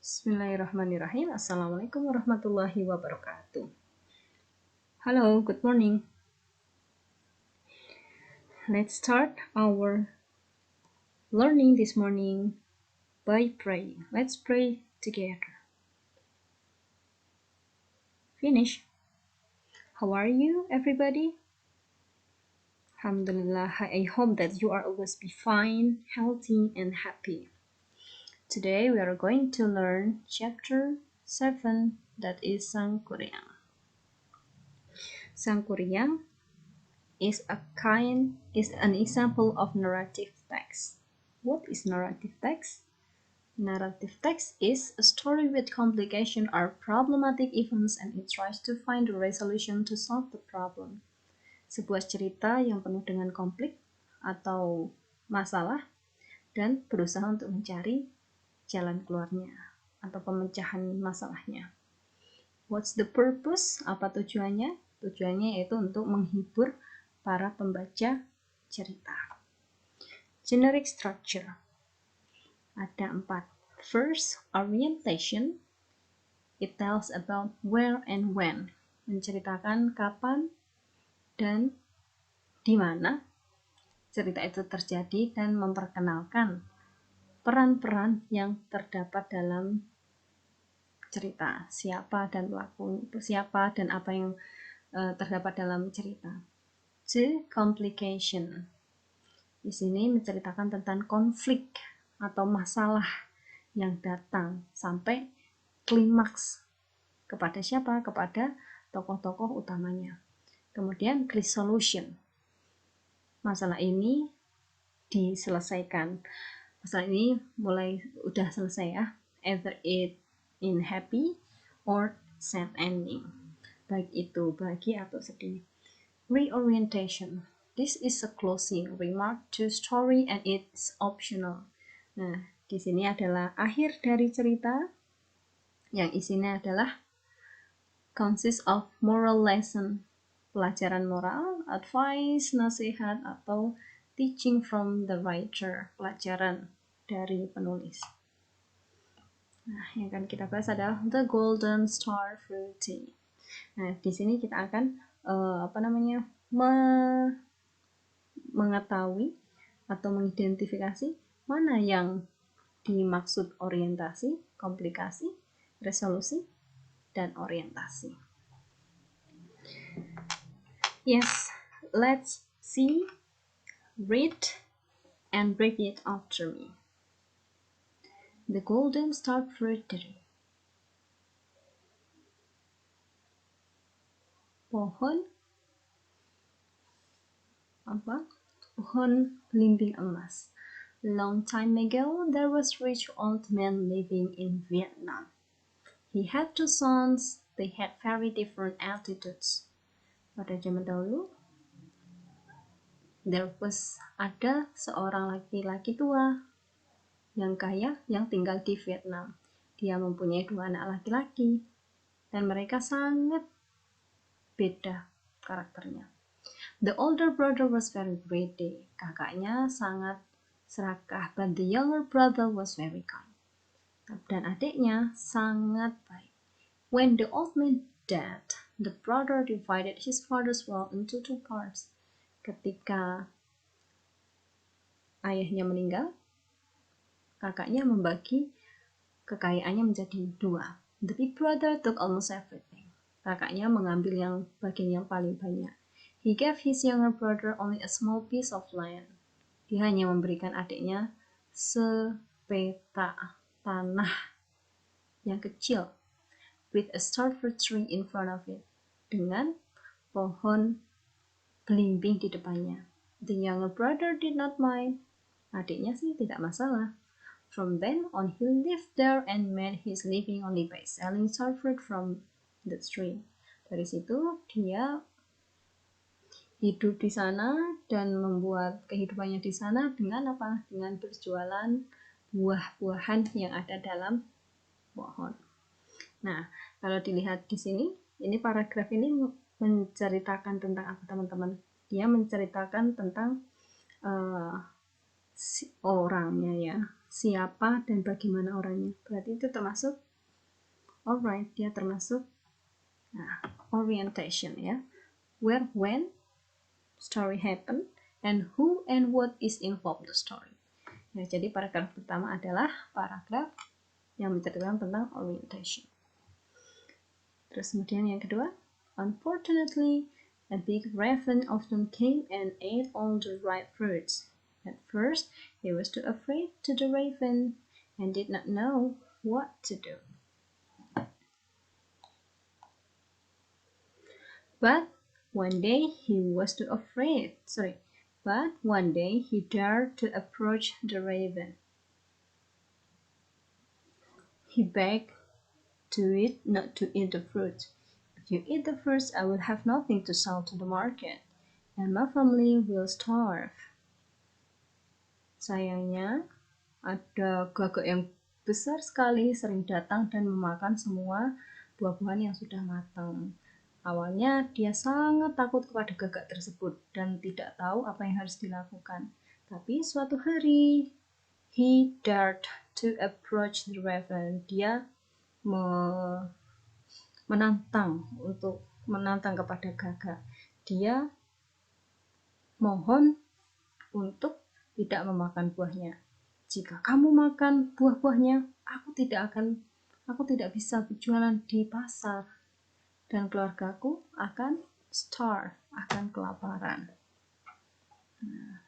Bismillahirrahmanirrahim. Assalamualaikum warahmatullahi wabarakatuh. Hello, good morning. Let's start our learning this morning by praying. Let's pray together. Finish. How are you, everybody? Alhamdulillah, I hope that you are always be fine, healthy, and happy. Today we are going to learn chapter 7, that is Sangkuriang. Sangkuriang is an example of narrative text. What is narrative text? Narrative text is a story with complication or problematic events and it tries to find a resolution to solve the problem. Sebuah cerita yang penuh dengan konflik atau masalah dan berusaha untuk mencari jalan keluarnya atau pemecahan masalahnya. What's the purpose? Apa tujuannya? Tujuannya yaitu untuk menghibur para pembaca cerita. Generic structure. Ada 4. First, orientation. It tells about where and when. Menceritakan kapan dan di mana cerita itu terjadi dan memperkenalkan peran-peran yang terdapat dalam cerita. Siapa dan pelaku, siapa dan apa yang terdapat dalam cerita. 2. Complication. Di sini menceritakan tentang konflik atau masalah yang datang sampai klimaks. Kepada siapa? Kepada tokoh-tokoh utamanya. Kemudian resolution. Masalah ini diselesaikan. Masalah ini udah selesai ya. Either it in happy or sad ending. Baik itu bahagia atau sedih. Reorientation. This is a closing remark to story and it's optional. Nah, di sini adalah akhir dari cerita yang isinya adalah consists of moral lesson, pelajaran moral, advice, nasihat, atau teaching from the writer, pelajaran dari penulis. Nah, yang akan kita bahas adalah the golden star fruit tea. Nah, di sini kita akan mengetahui atau mengidentifikasi mana yang dimaksud orientasi, komplikasi, resolusi, dan orientasi. Yes, let's see, read, and break it after me. The golden star fruit tree. Pohon belimbing emas. Long time ago, there was rich old man living in Vietnam. He had 2 sons. They had very different attitudes. Pada zaman dahulu, ada seorang laki-laki tua yang kaya yang tinggal di Vietnam. Dia mempunyai 2 anak laki-laki dan mereka sangat beda karakternya. The older brother was very greedy. Kakaknya sangat serakah, but the younger brother was very kind. Dan adiknya sangat baik. When the old man died, the brother divided his father's wealth into 2 parts. Ketika ayahnya meninggal, kakaknya membagi kekayaannya menjadi 2. The big brother took almost everything. Kakaknya mengambil bagian yang paling banyak. He gave his younger brother only a small piece of land. Dia hanya memberikan adiknya sepetak tanah yang kecil, with a star fruit tree in front of it, dengan pohon belimbing di depannya. The younger brother did not mind. Adiknya sih tidak masalah. From then on, he lived there and made his living only by selling star fruit from the tree. Dari situ dia hidup di sana dan membuat kehidupannya di sana dengan apa? Dengan berjualan buah-buahan yang ada dalam pohon. Nah, kalau dilihat di sini, ini paragraf ini menceritakan tentang apa, teman-teman? Dia menceritakan tentang orangnya ya, siapa dan bagaimana orangnya. Berarti itu termasuk alright, dia termasuk orientation ya. Where, when, story happen, and who and what is involved the story. Ya, jadi paragraf pertama adalah paragraf yang menceritakan tentang orientation. Terus kemudian yang kedua, unfortunately, a big raven often came and ate all the ripe fruits. At first, he was too afraid to the raven and did not know what to do. But one day he dared to approach the raven. He begged to it not to eat the fruit. If you eat the fruits, I will have nothing to sell to the market, and my family will starve. Sayangnya, ada gagak yang besar sekali sering datang dan memakan semua buah-buahan yang sudah matang. Awalnya dia sangat takut kepada gagak tersebut dan tidak tahu apa yang harus dilakukan. Tapi suatu hari, he dared to approach the raven. Dia menantang kepada gagak. Dia mohon untuk tidak memakan buahnya. Jika kamu makan buah-buahnya, aku tidak bisa berjualan di pasar dan keluargaku akan starve, akan kelaparan. Nah,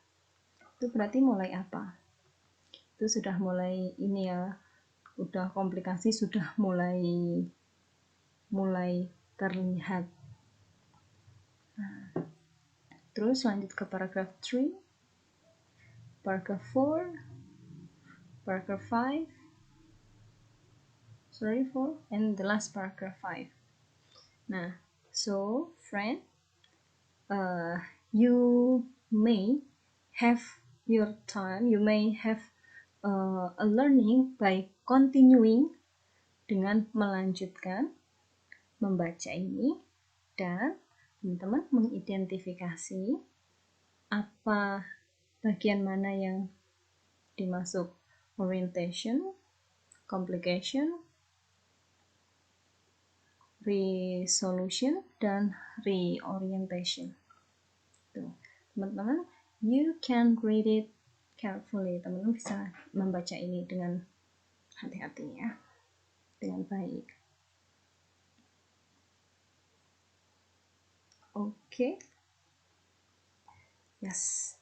itu berarti mulai apa? Itu sudah mulai ini ya, udah komplikasi sudah mulai terlihat. Nah, terus lanjut ke paragraf 3, paragraf 4, paragraf 5, and the last paragraph 5. Nah, so friend, you may have your time, you may have a learning by continuing, dengan melanjutkan membaca ini, dan teman-teman mengidentifikasi apa bagian mana yang dimasuk orientation, complication, resolution, dan reorientation. Tuh, teman-teman, you can read it carefully. Teman-teman bisa membaca ini dengan hati-hati ya, dengan baik. Okay. Yes,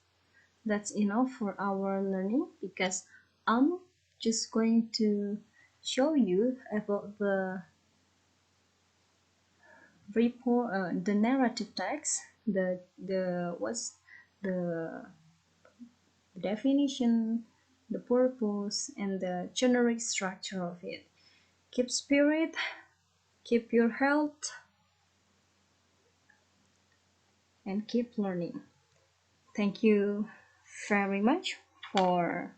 that's enough for our learning, because I'm just going to show you about the report, the narrative text, what's the definition, the purpose, and the generic structure of it. Keep spirit, keep your health, and keep learning. Thank you very much for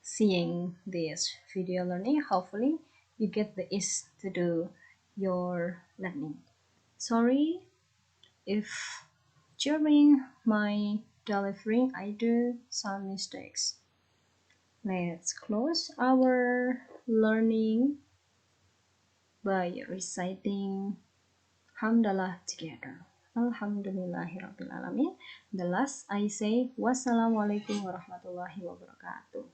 seeing this video learning. Hopefully you get the ease to do your learning. Sorry if during my delivering I do some mistakes. Let's close our learning by reciting Hamdalah together. Alhamdulillahirabbil alamin. The last I say, wassalamualaikum warahmatullahi wabarakatuh.